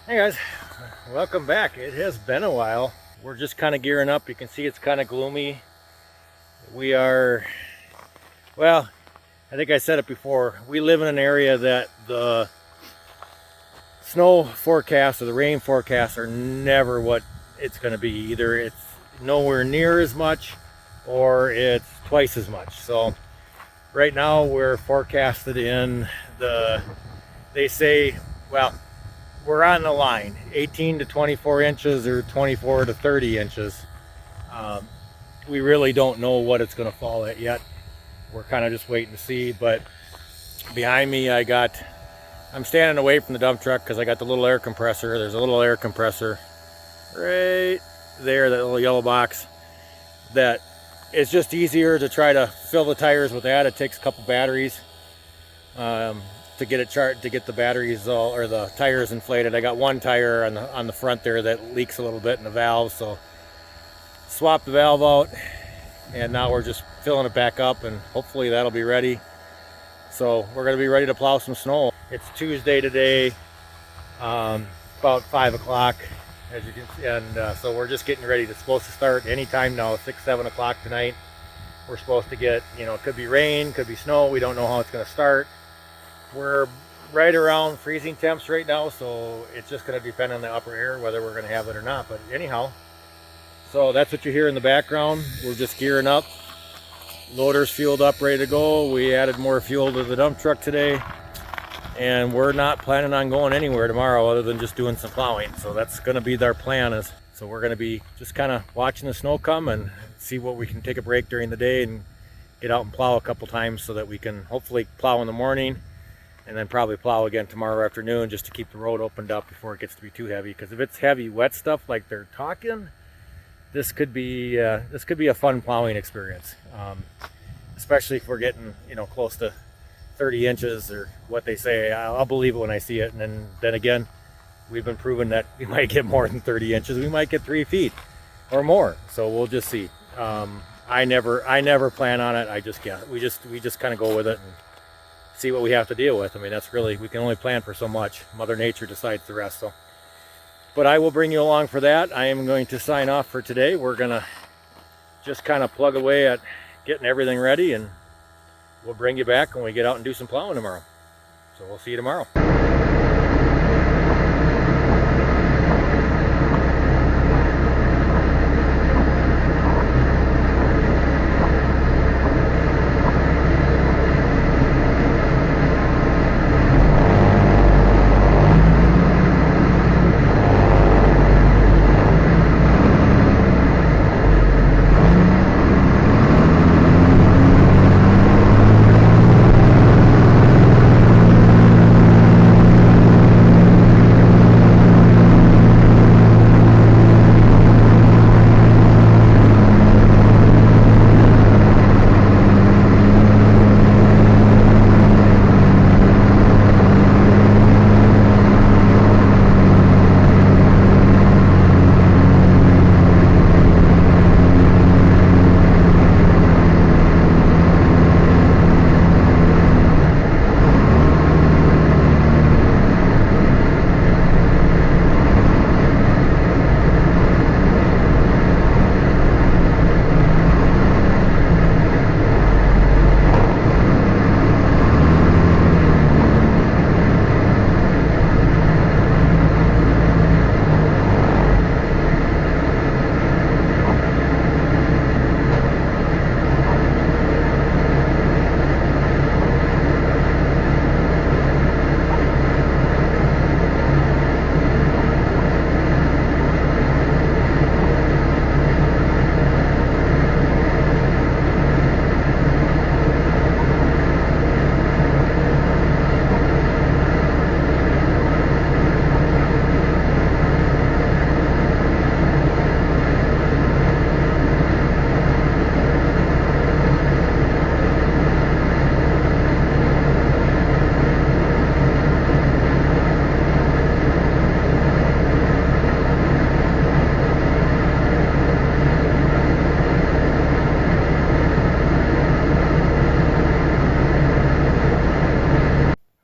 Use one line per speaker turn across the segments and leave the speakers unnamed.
Hey guys, welcome back. It has been a while. We're just kind of gearing up. You can see it's kind of gloomy. We are, well, I think I said it before. We live in an area that the snow forecasts or the rain forecasts are never what it's going to be. Either it's nowhere near as much or it's twice as much. So right now we're forecasted in they say, well, we're on the line, 18 to 24 inches or 24 to 30 inches. We really don't know what it's going to fall at yet. We're kind of just waiting to see. But behind me, I'm standing away from the dump truck because I got the little air compressor. There's a little air compressor right there, that little yellow box. That it's just easier to try to fill the tires with that. It takes a couple batteries. To get it to get the batteries or the tires inflated. I got one tire on the front there that leaks a little bit in the valve, so swap the valve out, and now we're just filling it back up, and hopefully that'll be ready. So we're going to be ready to plow some snow. It's Tuesday today, about 5 o'clock, as you can see, and so we're just getting ready. It's supposed to start anytime now, 6-7 o'clock tonight. We're supposed to get, it could be rain, could be snow. We don't know how it's going to start. We're right around freezing temps right now, so it's just going to depend on the upper air whether we're going to have it or not. But anyhow, so that's what you hear in the background. We're just gearing up. Loader's fueled up, ready to go. We added more fuel to the dump truck today, and we're not planning on going anywhere tomorrow other than just doing some plowing. So that's going to be our plan. So we're going to be just kind of watching the snow come and see what we can take a break during the day and get out and plow a couple times so that we can hopefully plow in the morning, and then probably plow again tomorrow afternoon just to keep the road opened up before it gets to be too heavy. Because if it's heavy, wet stuff like they're talking, this could be a fun plowing experience, especially if we're getting close to 30 inches or what they say. I'll believe it when I see it. And then again, we've been proven that we might get more than 30 inches. We might get 3 feet or more. So we'll just see. I never plan on it. I just guess. We just kind of go with it and see what we have to deal with. I mean, we can only plan for so much. Mother Nature decides the rest. So, but I will bring you along for that. I am going to sign off for today. We're gonna just kind of plug away at getting everything ready, and we'll bring you back when we get out and do some plowing tomorrow. So we'll see you tomorrow.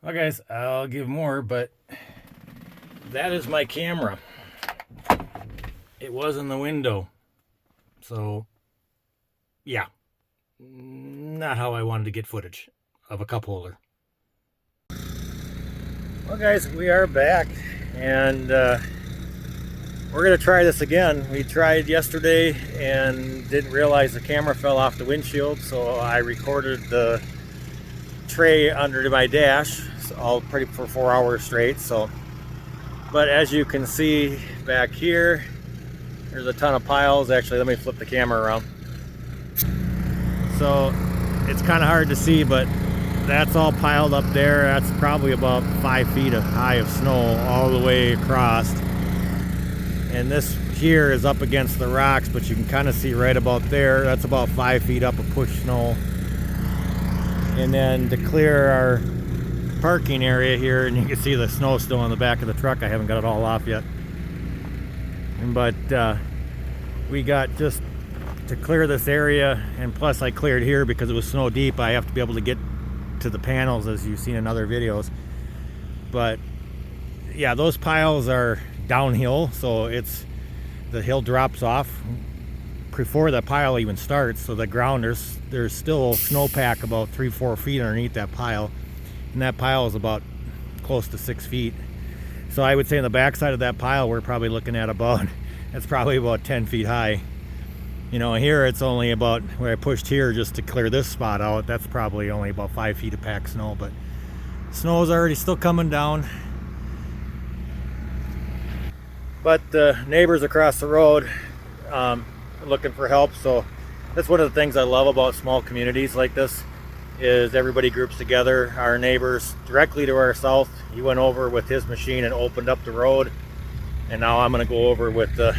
Well, guys, I'll give more, but that is my camera. It was in the window. So, yeah. Not how I wanted to get footage of a cup holder. Well guys, we are back, and we're going to try this again. We tried yesterday and didn't realize the camera fell off the windshield, so I recorded the tray under my dash all pretty for 4 hours straight. But as you can see back here, there's a ton of piles. Actually, let me flip the camera around. So it's kind of hard to see, but that's all piled up there. That's probably about 5 feet high of snow all the way across. And this here is up against the rocks, but you can kind of see right about there. That's about 5 feet up of pushed snow. And then to clear our parking area here, and you can see the snow still on the back of the truck. I haven't got it all off yet. But we got just to clear this area, and plus I cleared here because it was snow deep. I have to be able to get to the panels, as you've seen in other videos. But yeah, those piles are downhill, so the hill drops off before the pile even starts, so the ground, there's still snowpack about 3-4 feet underneath that pile, and that pile is about close to 6 feet. So I would say on the back side of that pile, we're probably looking at it's probably about 10 feet high. You know, here it's only about where I pushed here just to clear this spot out. That's probably only about 5 feet of packed snow, but snow is already still coming down. But the neighbors across the road looking for help. So that's one of the things I love about small communities like this, is everybody groups together. Our neighbors directly to our south, he went over with his machine and opened up the road, and now I'm going to go over with the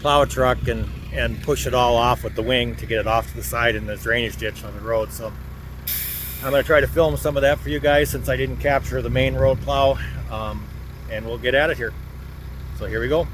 plow truck and push it all off with the wing to get it off to the side in the drainage ditch on the road. So I'm going to try to film some of that for you guys, since I didn't capture the main road plow, and we'll get at it here. So here we go.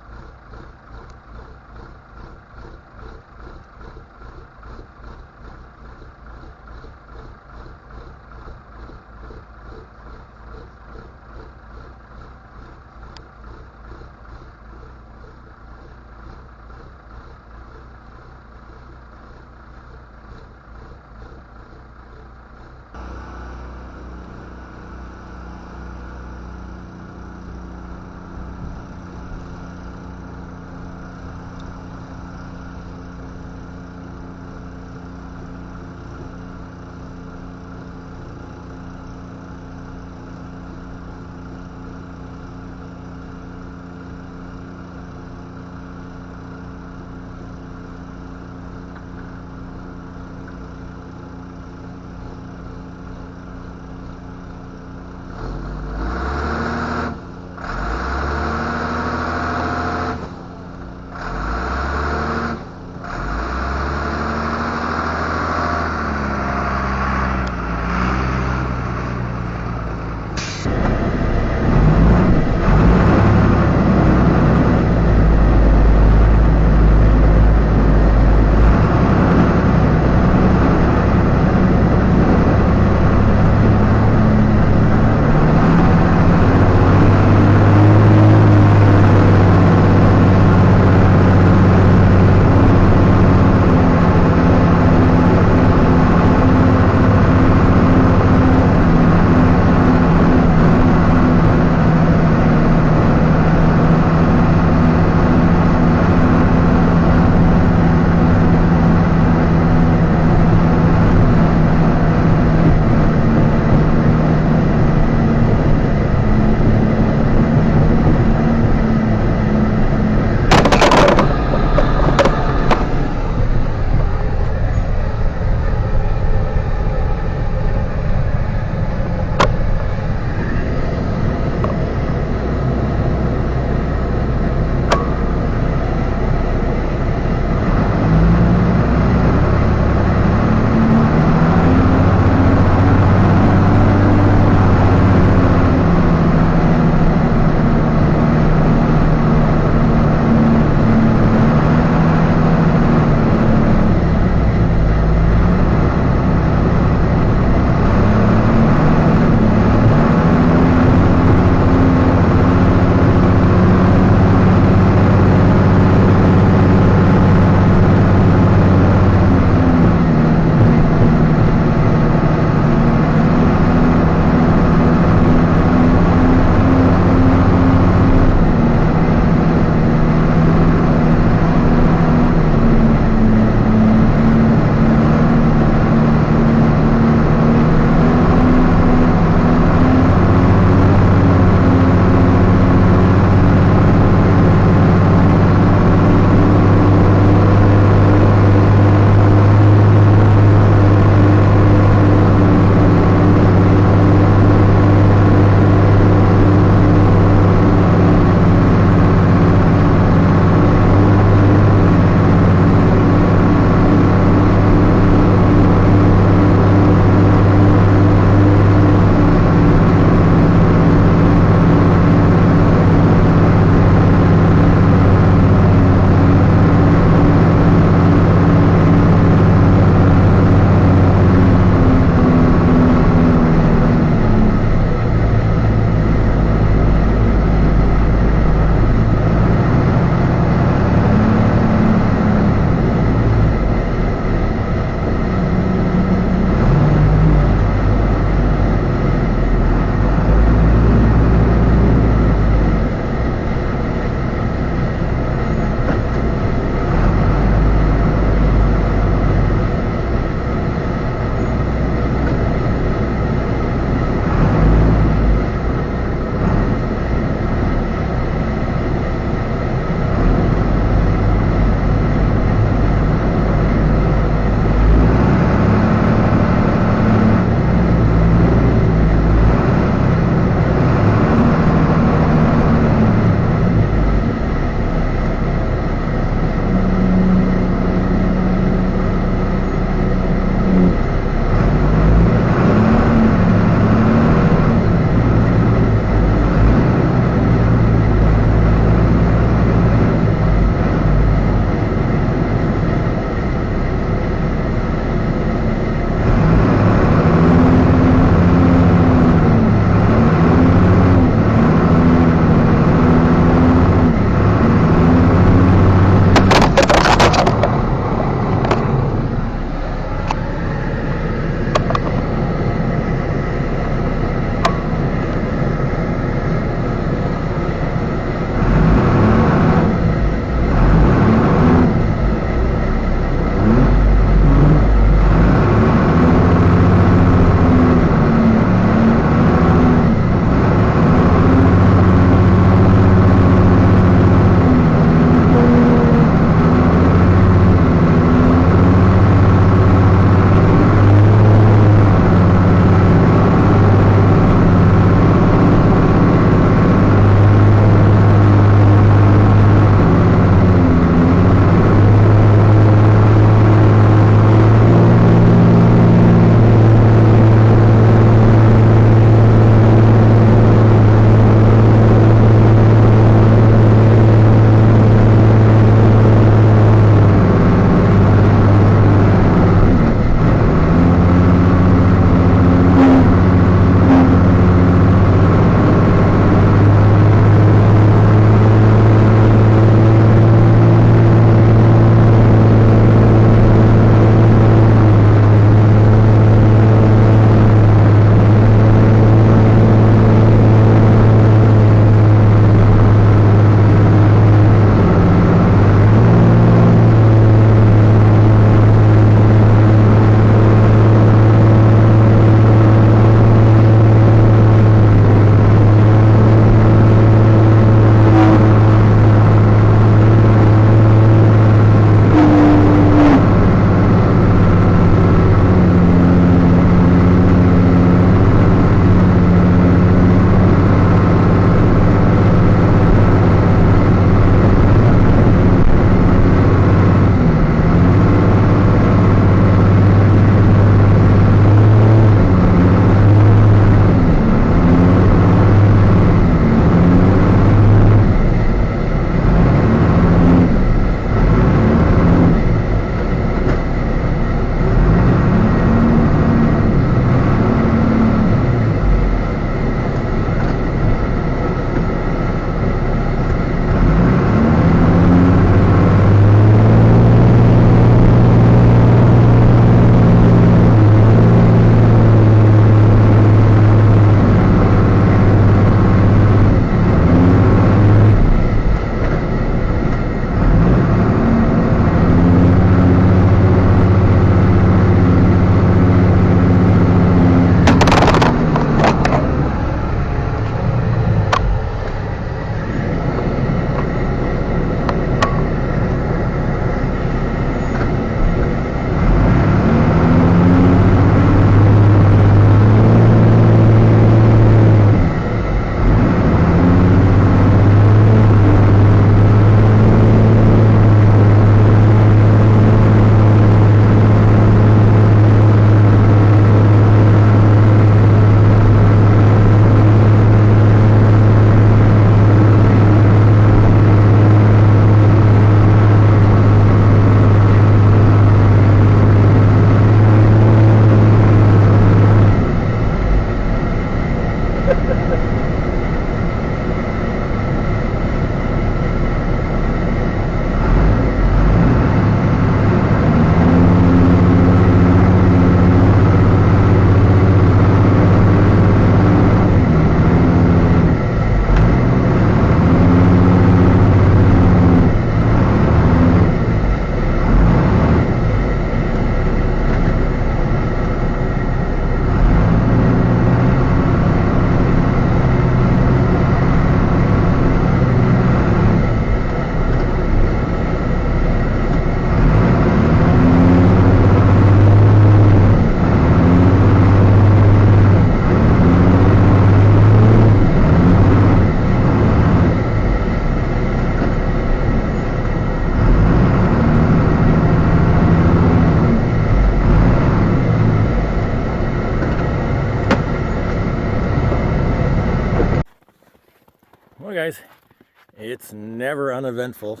it's never uneventful.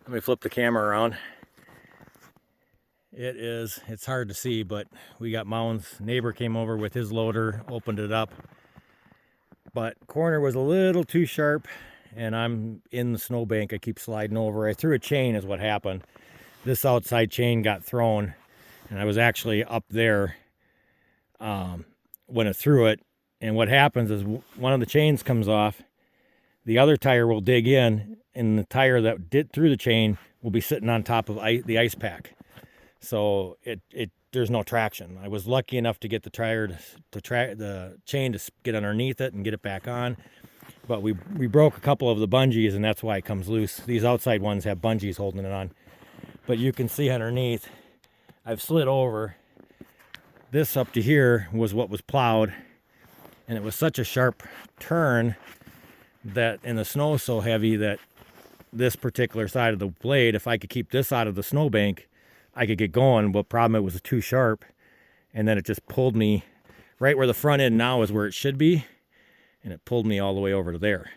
Let me flip the camera around. It's hard to see, but we got mounds. Neighbor came over with his loader, opened it up. But corner was a little too sharp, and I'm in the snowbank. I keep sliding over. I threw a chain is what happened. This outside chain got thrown, and I was actually up there when I threw it. And what happens is one of the chains comes off, the other tire will dig in, and the tire that did through the chain will be sitting on top of the ice pack. So there's no traction. I was lucky enough to get the chain to get underneath it and get it back on. But we broke a couple of the bungees, and that's why it comes loose. These outside ones have bungees holding it on. But you can see underneath, I've slid over. This up to here was what was plowed, and it was such a sharp turn that, and the snow so heavy that this particular side of the blade, if I could keep this out of the snowbank, I could get going. But problem, it was too sharp, and then it just pulled me right where the front end now is where it should be, and it pulled me all the way over to there.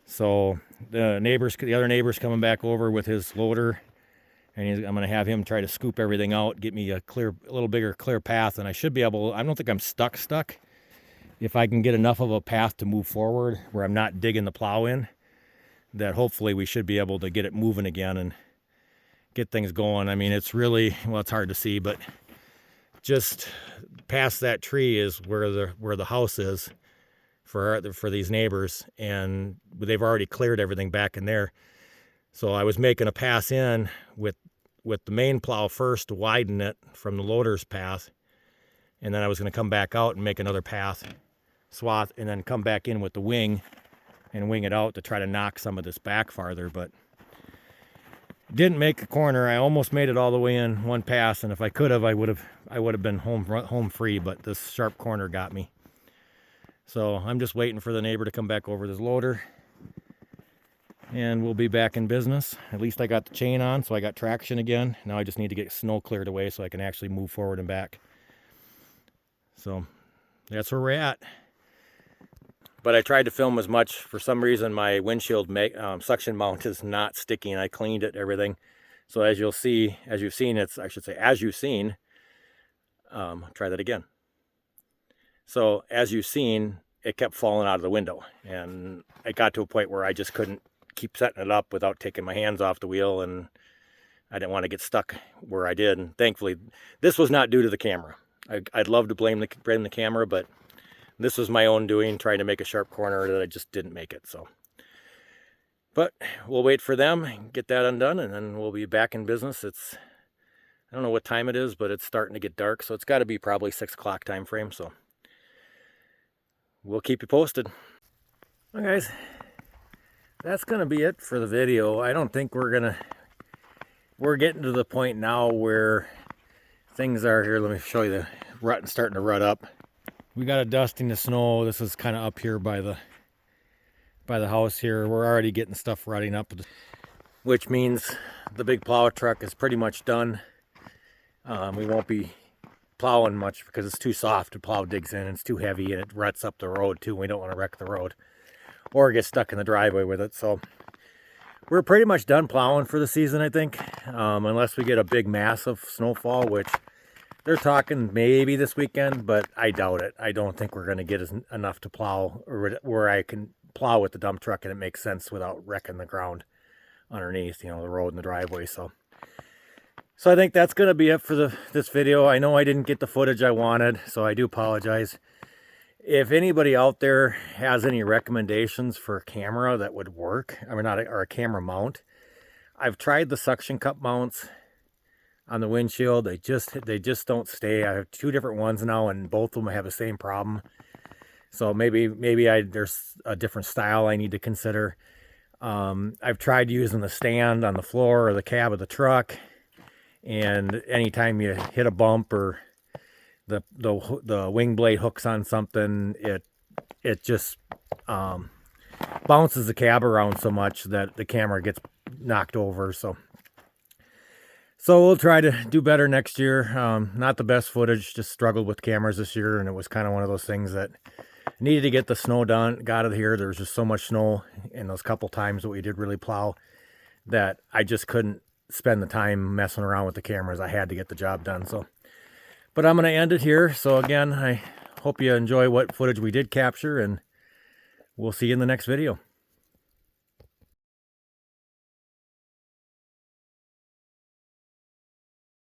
So the other neighbor's coming back over with his loader, and I'm going to have him try to scoop everything out, get me a little bigger clear path, and I should be able. I don't think I'm stuck. If I can get enough of a path to move forward where I'm not digging the plow in, that hopefully we should be able to get it moving again and get things going. I mean, it's really, well, it's hard to see, but just past that tree is where the house is for these neighbors, and they've already cleared everything back in there. So I was making a pass in with the main plow first to widen it from the loader's path, and then I was going to come back out and make another path swath, and then come back in with the wing and wing it out to try to knock some of this back farther. But didn't make a corner. I almost made it all the way in one pass, and if I could have, I would have been home free, but this sharp corner got me. So I'm just waiting for the neighbor to come back over with his loader, and we'll be back in business. At least I got the chain on, so I got traction again. Now I just need to get snow cleared away so I can actually move forward and back. So that's where we're at. But I tried to film as much. For some reason, my windshield suction mount is not sticking. I cleaned it, everything. So as you've seen, try that again. So as you've seen, it kept falling out of the window, and it got to a point where I just couldn't keep setting it up without taking my hands off the wheel, and I didn't want to get stuck where I did. And thankfully, this was not due to the camera. I'd love to blame the camera, but this was my own doing, trying to make a sharp corner that I just didn't make it. So, but we'll wait for them and get that undone, and then we'll be back in business. I don't know what time it is, but it's starting to get dark, so it's got to be probably 6 o'clock time frame. So we'll keep you posted. Well, guys, that's going to be it for the video. I don't think we're getting to the point now where things are here. Let me show you the rut and starting to rut up. We got a dusting of snow. This is kind of up here by the house here. We're already getting stuff rutting up, which means the big plow truck is pretty much done. We won't be plowing much because it's too soft to plow digs in. It's too heavy, and it ruts up the road too. We don't want to wreck the road or get stuck in the driveway with it. So we're pretty much done plowing for the season, I think, unless we get a big massive snowfall, which they're talking maybe this weekend, but I doubt it. I don't think we're going to get enough to plow, or where I can plow with the dump truck and it makes sense without wrecking the ground underneath, the road and the driveway. So I think that's going to be it for this video. I know I didn't get the footage I wanted, so I do apologize. If anybody out there has any recommendations for a camera that would work, or a camera mount, I've tried the suction cup mounts on the windshield. They just don't stay. I have 2 different ones now, and both of them have the same problem. So maybe there's a different style I need to consider. I've tried using the stand on the floor or the cab of the truck, and anytime you hit a bump or the wing blade hooks on something, it just bounces the cab around so much that the camera gets knocked over. So we'll try to do better next year. Not the best footage, just struggled with cameras this year, and it was kind of one of those things that needed to get the snow done, got it here. There was just so much snow in those couple times that we did really plow that I just couldn't spend the time messing around with the cameras. I had to get the job done. So, but I'm going to end it here. So again, I hope you enjoy what footage we did capture, and we'll see you in the next video.